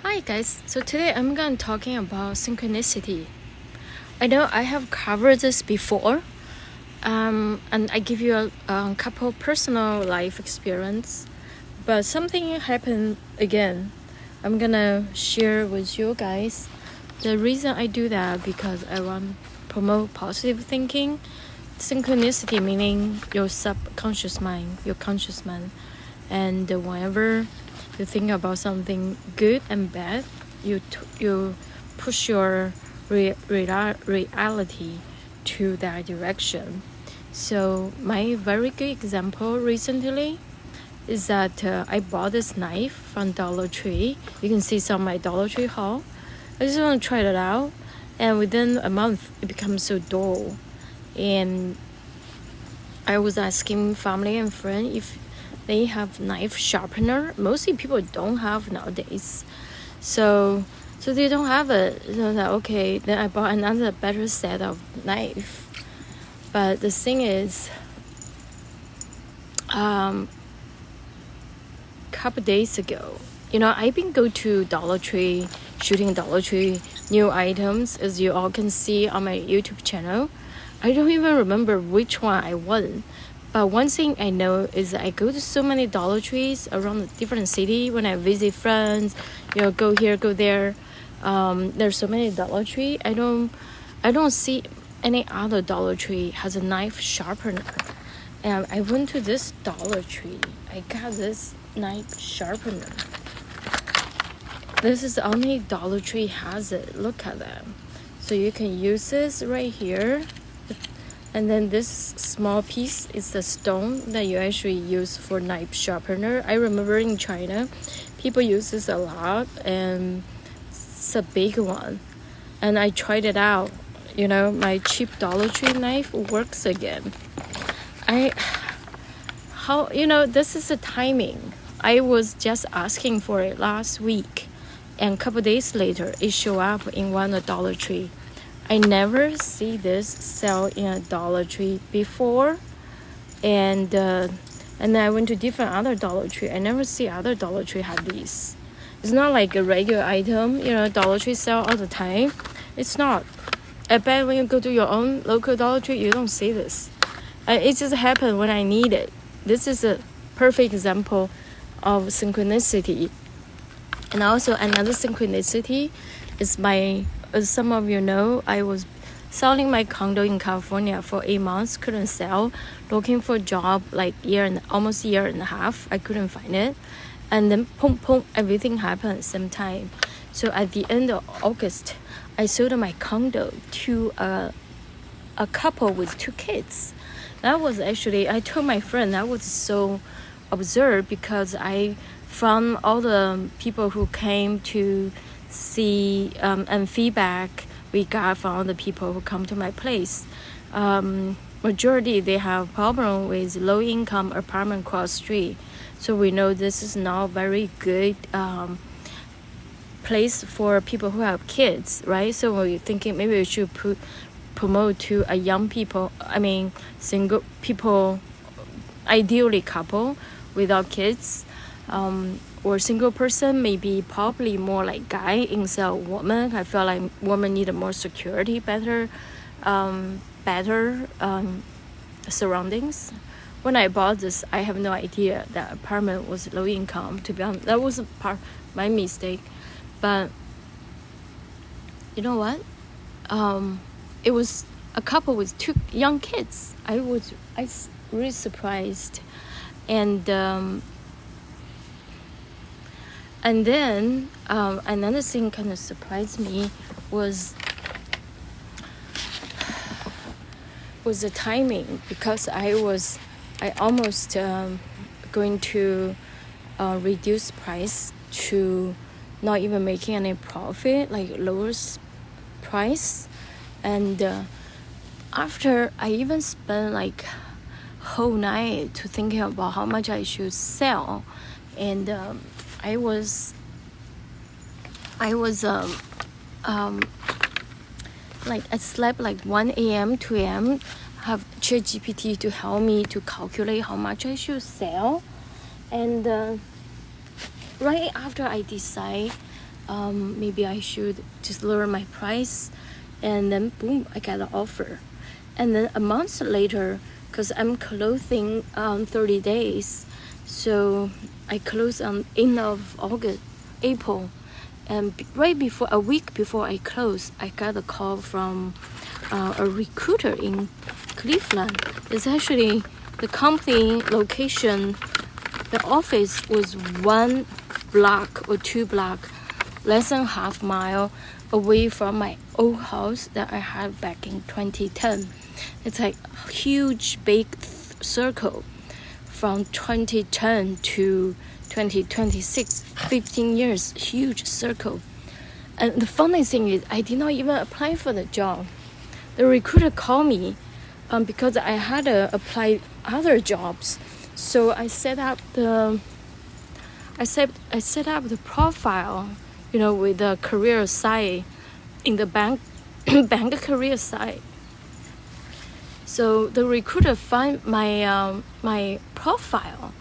Hi guys, so today I'm going to talking about synchronicity. I know I have covered this before, and I give you a couple personal life experience, but something happened again. I'm gonna share with you guys. The reason I do that because I want to promote positive thinking. Synchronicity meaning your subconscious mind, your conscious mind, and whenever you think about something good and bad, you push your reality to that direction. So my very good example recently is that I bought this knife from Dollar Tree. You can see some of my Dollar Tree haul. I just want to try it out, and within a month it becomes so dull. And I was asking family and friends if they have knife sharpener. Mostly people don't have nowadays, so they don't have it. So that okay, then I bought another better set of knife. But the thing is, couple days ago, I've been go to Dollar Tree, shooting Dollar Tree new items, as you all can see on my YouTube channel. I don't even remember which one I won. But one thing I know is I go to so many Dollar Trees around the different city when I visit friends, go here, go there. There's so many Dollar Tree. I don't see any other Dollar Tree has a knife sharpener. And I went to this Dollar Tree. I got this knife sharpener. This is the only Dollar Tree has it. Look at that. So you can use this right here. And then this small piece is the stone that you actually use for knife sharpener. I remember in China, people use this a lot, and it's a big one. And I tried it out. My cheap Dollar Tree knife works again. This is the timing. I was just asking for it last week, and a couple days later, it showed up in one of the Dollar Tree. I never see this sell in a Dollar Tree before, and then I went to different other Dollar Tree. I never see other Dollar Tree have these. It's not like a regular item, Dollar Tree sell all the time. It's not. I bet when you go to your own local Dollar Tree, you don't see this. It just happened when I need it. This is a perfect example of synchronicity. And also another synchronicity is as some of you know, I was selling my condo in California for 8 months, couldn't sell, looking for a job like almost a year and a half. I couldn't find it. And then everything happened at the same time. So at the end of August, I sold my condo to a couple with 2 kids. That was actually, I told my friend, that was so absurd because from all the people who came to see and feedback we got from all the people who come to my place, majority they have problem with low income apartment cross street. So we know this is not very good place for people who have kids, right? So we're thinking maybe we should promote to a young people, single people, ideally couple without kids, or single person, maybe probably more like guy instead of woman. I feel like women need more security, better surroundings. When I bought this, I have no idea that apartment was low income. To be honest, that was my mistake. But you know what? It was a couple with 2 young kids. I was really surprised, and then another thing kind of surprised me was the timing, because I almost going to reduce price to not even making any profit, like lowest price. And after I even spent like whole night to thinking about how much I should sell, and I slept like 1 a.m., 2 a.m., have ChatGPT to help me to calculate how much I should sell. And right after I decide maybe I should just lower my price. And then boom, I got an offer. And then a month later, because I'm closing 30 days, so I close on end of April. And right before, a week before I close, I got a call from a recruiter in Cleveland. It's actually the company location, the office was 1 block or 2 block, less than half mile away from my old house that I had back in 2010. It's like a huge big circle from 2010 to 2026, 15 years, huge circle. And the funny thing is, I did not even apply for the job. The recruiter called me because I had to apply other jobs. So I set up the profile, with the career site in the bank career site. So the recruiter find my profile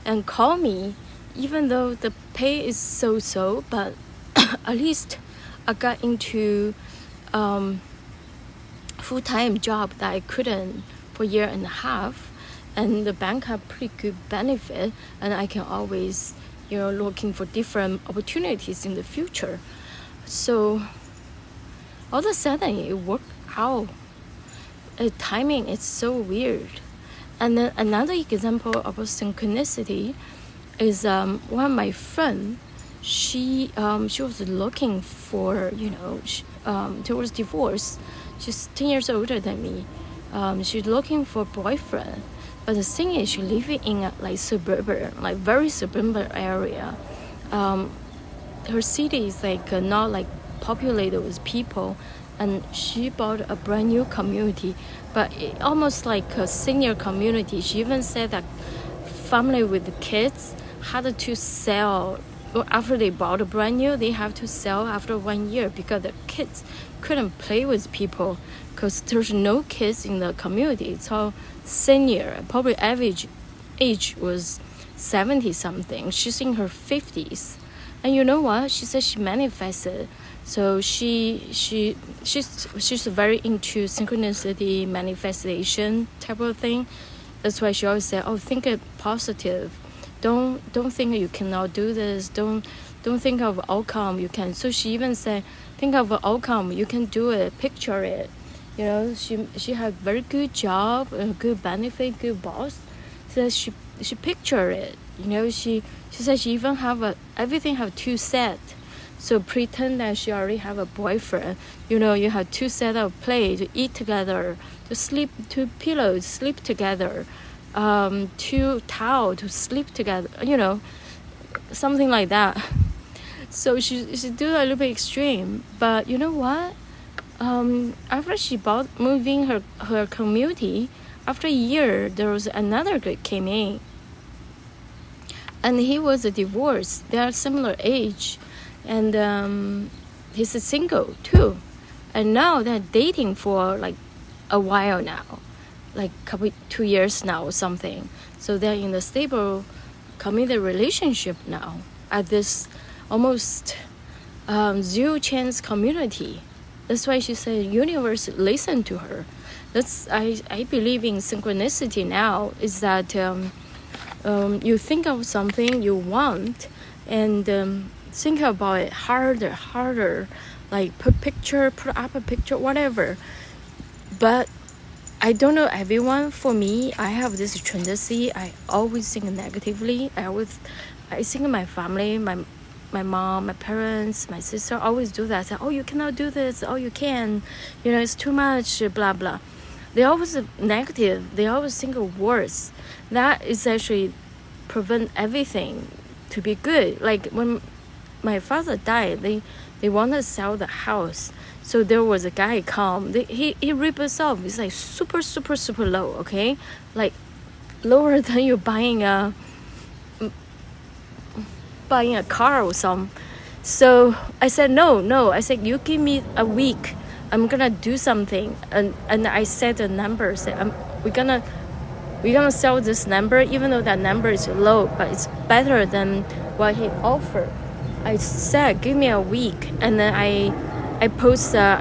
and call me, even though the pay is so, but at least I got into full-time job that I couldn't for a year and a half, and the bank have pretty good benefit, and I can always looking for different opportunities in the future. So all of a sudden it worked out. The timing is so weird. And then another example of synchronicity is one of my friend. She was looking for she was divorced. She's 10 years older than me. She's looking for a boyfriend. But the thing is, she living in a very suburban area. Her city is not populated with people, and she bought a brand new community, but almost like a senior community. She even said that family with kids had to sell after they bought a brand new. They have to sell after 1 year because the kids couldn't play with people because there's no kids in the community. It's all senior. Probably average age was 70 something. She's in her 50s, and you know what? She said she manifested. So she's very into synchronicity, manifestation type of thing. That's why she always said, "Oh, think it positive. Don't think you cannot do this. Don't think of outcome you can." So she even said, "Think of an outcome you can do it. Picture it." She had very good job, good benefit, good boss. So she picture it. She said she even have everything have 2 set. So pretend that she already have a boyfriend. You have 2 set of play to eat together, to sleep, 2 pillows, sleep together, 2 towel to sleep together. Something like that. So she do a little bit extreme, but you know what? After she moving her community, after a year, there was another guy came in, and he was a divorce. They are similar age. And he's a single too, and now they're dating for a while now, 2 years now or something. So they're in a stable, committed relationship now at this almost zero chance community. That's why she said universe listen to her. I believe in synchronicity now. Is that you think of something you want, and think about it harder, put up a picture, whatever. But I don't know everyone. For me, I have this tendency. I always think negatively. I think of my family, my mom, my parents, my sister always do that. Say, "Oh, you cannot do this. Oh, you can. It's too much, blah, blah." They always negative. They always think of worse. That is actually prevent everything to be good. Like when my father died, they want to sell the house. So there was a guy come. He ripped us off. It's super, super, super low, okay? Lower than you buying a car or something. So I said, no. I said, you give me a week. I'm going to do something. And I said the number. Said, we're gonna sell this number, even though that number is low, but it's better than what he offered. I said, give me a week, and then I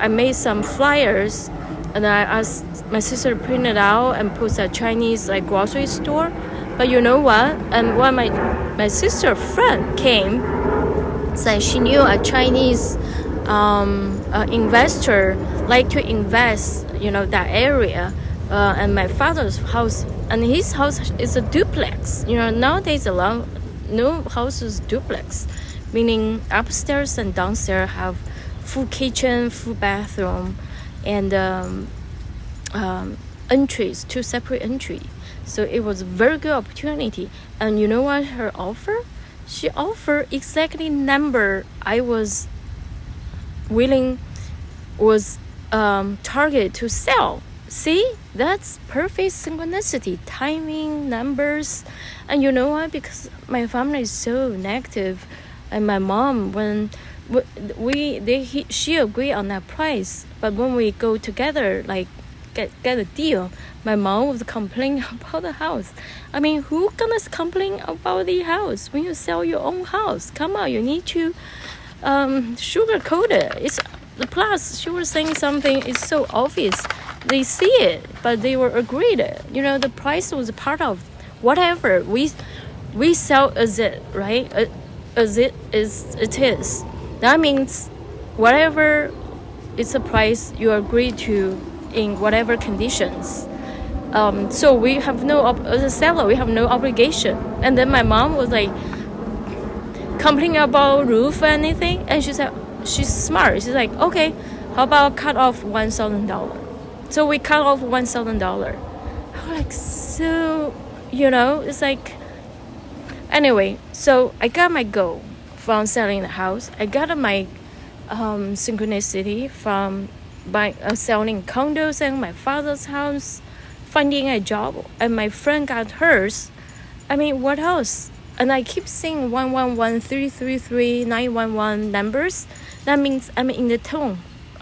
made some flyers, and I asked my sister to print it out and post a Chinese like grocery store. But you know what? And when my sister friend came, said she knew a Chinese investor like to invest, that area, and my father's house, and his house is a duplex. Nowadays a lot no house is duplex, meaning upstairs and downstairs have full kitchen, full bathroom, and entries, two separate entry. So it was a very good opportunity. And you know what her offer? She offered exactly number I was targeted to sell. See, that's perfect synchronicity, timing, numbers. And you know what? Because my family is so negative, and my mom, when she agreed on that price, but when we go together, like get a deal, my mom was complaining about the house. I mean, who gonna complain about the house when you sell your own house? Come on, you need to sugarcoat it. It's the plus. She was saying something is so obvious. They see it, but they were agreed. The price was a part of whatever we sell as it, right? As it is. That means whatever is the price you agree to in whatever conditions. So we have as a seller, we have no obligation. And then my mom was like complaining about roof or anything, and she said she's smart. She's like, okay, how about cut off $1,000? So we cut off $1,000. I'm like, so it's like, anyway. So I got my goal from selling the house. I got my synchronicity from selling condos and my father's house, finding a job, and my friend got hers. I mean, what else? And I keep seeing 111, 333, 911 numbers. That means I'm in the tone.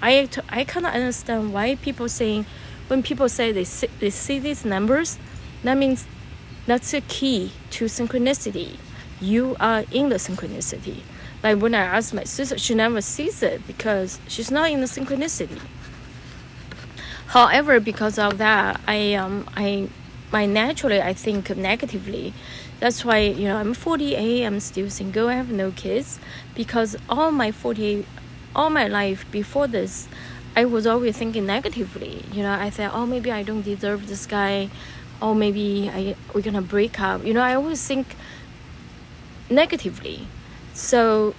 I cannot understand why when people say they see these numbers, that means that's a key to synchronicity. You are in the synchronicity. Like when I ask my sister, she never sees it because she's not in the synchronicity. However, because of that, I naturally I think negatively. That's why I'm 48. I'm still single. I have no kids because all my life before this, I was always thinking negatively. I thought, oh, maybe I don't deserve this guy, or maybe we're gonna break up. I always think negatively. So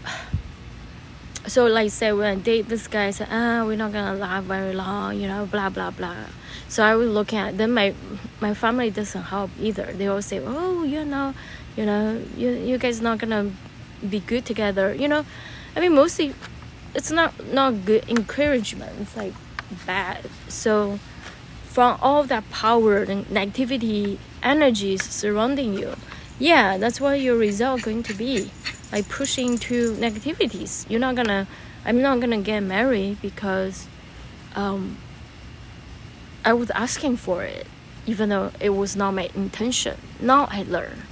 like say when I date this guy, I said, we're not gonna last very long, blah blah blah. So I was looking at then my family doesn't help either. They all say, oh, you guys not gonna be good together. I mean, mostly it's not good encouragement. It's like bad. So from all that power and negativity energies surrounding you, yeah, that's what your result going to be. Like pushing to negativities. I'm not gonna get married because I was asking for it, even though it was not my intention. Now I learn,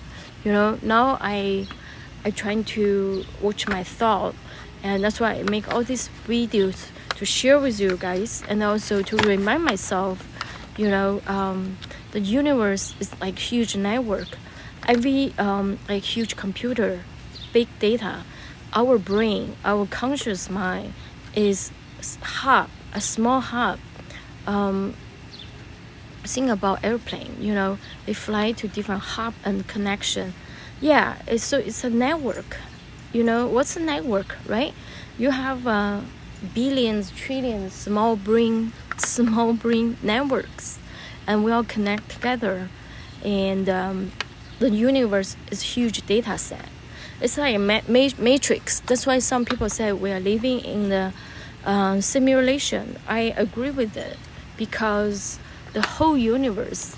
now I trying to watch my thought, and that's why I make all these videos to share with you guys, and also to remind myself, the universe is like huge network. Every like huge computer, big data. Our brain, our conscious mind is a small hub. Think about airplane, they fly to different hub and connection. Yeah, it's a network. What's a network, right? You have billions, trillions small brain networks, and we all connect together, and the universe is huge data set. It's like a matrix. That's why some people say we are living in the simulation. I agree with it because the whole universe,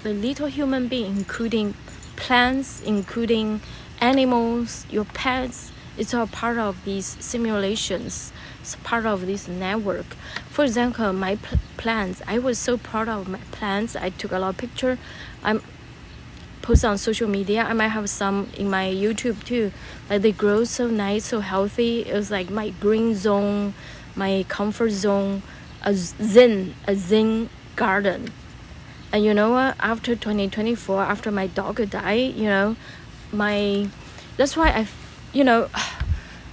the little human being, including plants, including animals, your pets, it's all part of these simulations. It's part of this network. For example, my plants, I was so proud of my plants. I took a lot of pictures. I'm post on social media. I might have some in my YouTube too. Like they grow so nice, so healthy. It was like my green zone, my comfort zone, a zen garden. And you know what? After 2024, after my dog died, that's why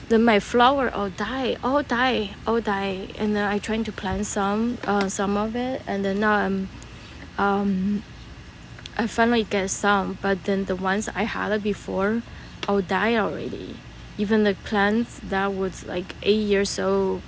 my flower all die. And then I trying to plant some of it, and then now I finally get some, but then the ones I had before all die already. Even the plants that was like 8 years old,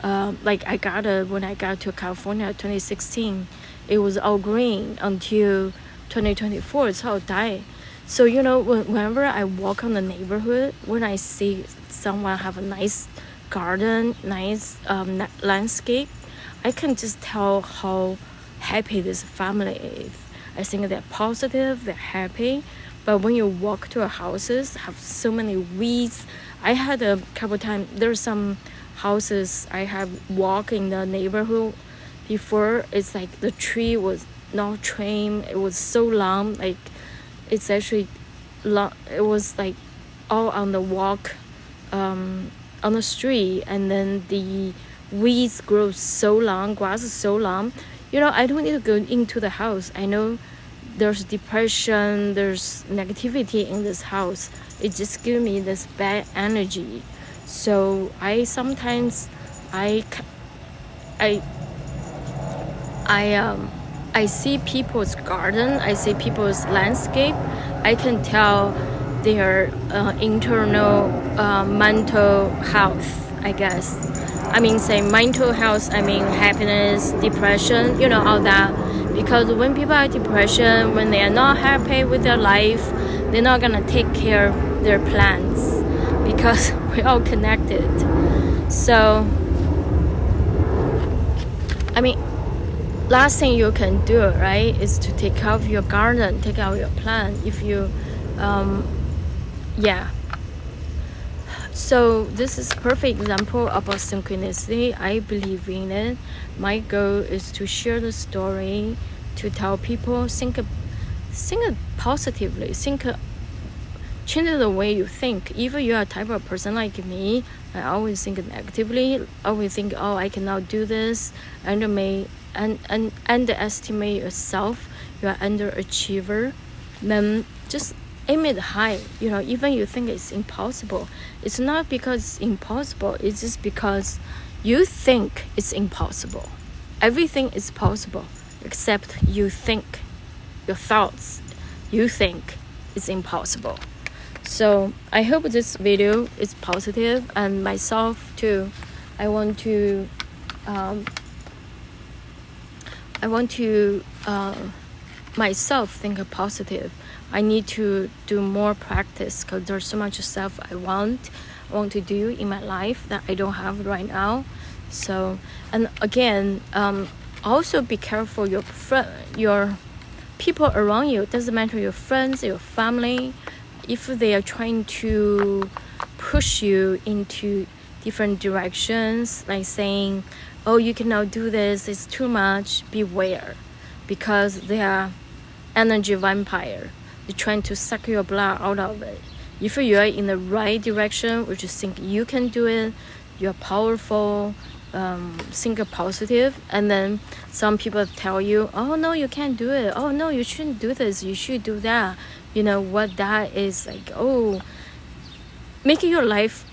like I got it when I got to California 2016. It was all green until 2024. It's all died. So whenever I walk on the neighborhood, when I see someone have a nice garden, nice landscape, I can just tell how happy this family is. I think they're positive, they're happy. But when you walk to houses, have so many weeds. I had a couple times, there's some houses I have walked in the neighborhood before. It's like the tree was not trimmed. It was so long, like it's actually long. It was like all on the walk, on the street, and then the weeds grow so long, grass is so long. I don't need to go into the house. I know there's depression, there's negativity in this house. It just gives me this bad energy. So I sometimes I see people's garden, I see people's landscape. I can tell their internal mental health, I guess. I mean, say mental health, I mean happiness, depression, all that. Because when people are depression, when they are not happy with their life, they're not gonna take care of their plants, because we're all connected. So, I mean, last thing you can do, right, is to take care of your garden, take care of your plant. If you, So this is perfect example about synchronicity. I believe in it. My goal is to share the story, to tell people, think positively, change the way you think. If you are a type of person like me, I always think negatively, always think, I cannot do this, underestimate yourself, you are underachiever, then just aim it high. Even you think it's impossible, it's not because it's impossible, it's just because you think it's impossible. Everything is possible except you think, your thoughts, you think it's impossible. So I hope this video is positive, and myself too. I want to myself think positive. I need to do more practice, because there's so much stuff I want to do in my life that I don't have right now. So, and again, also be careful your people around you. It doesn't matter your friends, your family. If they are trying to push you into different directions, like saying, you cannot do this, it's too much, beware, because they are energy vampire. They're trying to suck your blood out of it. If you are in the right direction, which you think you can do it, you're powerful, think positive, and then some people tell you, no, you can't do it, no, you shouldn't do this, you should do that. What that is like, making your life,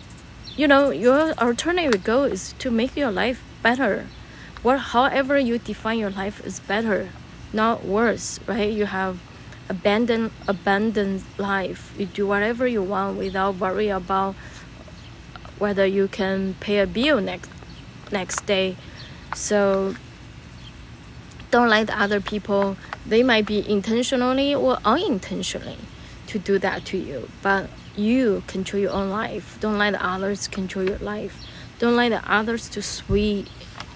your alternative goal is to make your life better. However you define your life is better, not worse, right? You have abandoned life. You do whatever you want without worry about whether you can pay a bill next day. So don't let other people, they might be intentionally or unintentionally to do that to you, but you control your own life. Don't let others control your life. Don't let others to sway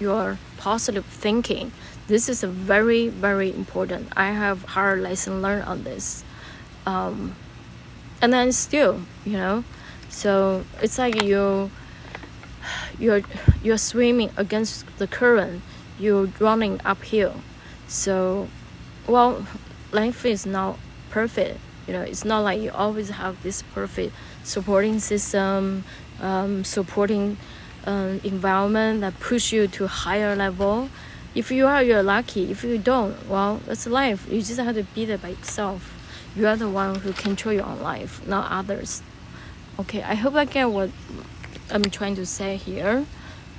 your positive thinking. This is a very, very important. I have hard lesson learned on this, and then still, so it's like you're swimming against the current. You're running uphill. So, life is not perfect. You know, it's not like you always have this perfect supporting system, supporting environment that push you to higher level. If you are, you're lucky. If you don't, well, that's life. You just have to be there by yourself. You are the one who control your own life, not others. Okay, I hope I get what I'm trying to say here.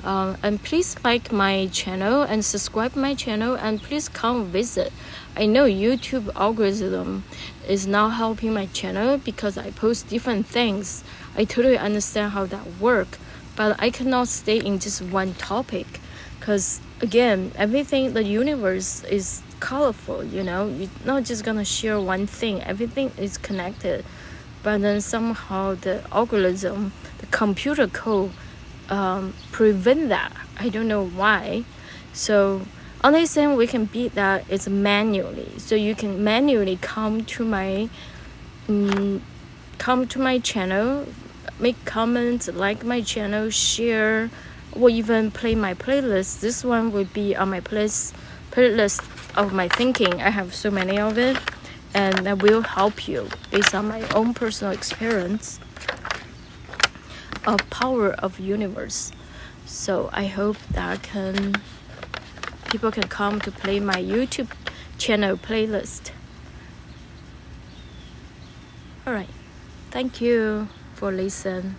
And please like my channel and subscribe my channel, and please come visit. I know YouTube algorithm is now helping my channel because I post different things. I totally understand how that work, but I cannot stay in just one topic, because again, everything, the universe is colorful, you know. You're not just gonna share one thing. Everything is connected, but then somehow the algorithm, the computer code, prevent that. I don't know why. So only thing we can beat that is manually. So you can manually come to my channel, make comments, like my channel, share, or even play my playlist. This one will be on my playlist of my thinking. I have so many of it, and that will help you based on my own personal experience of power of universe. So I hope that people can come to play my YouTube channel playlist. All right, thank you for listening.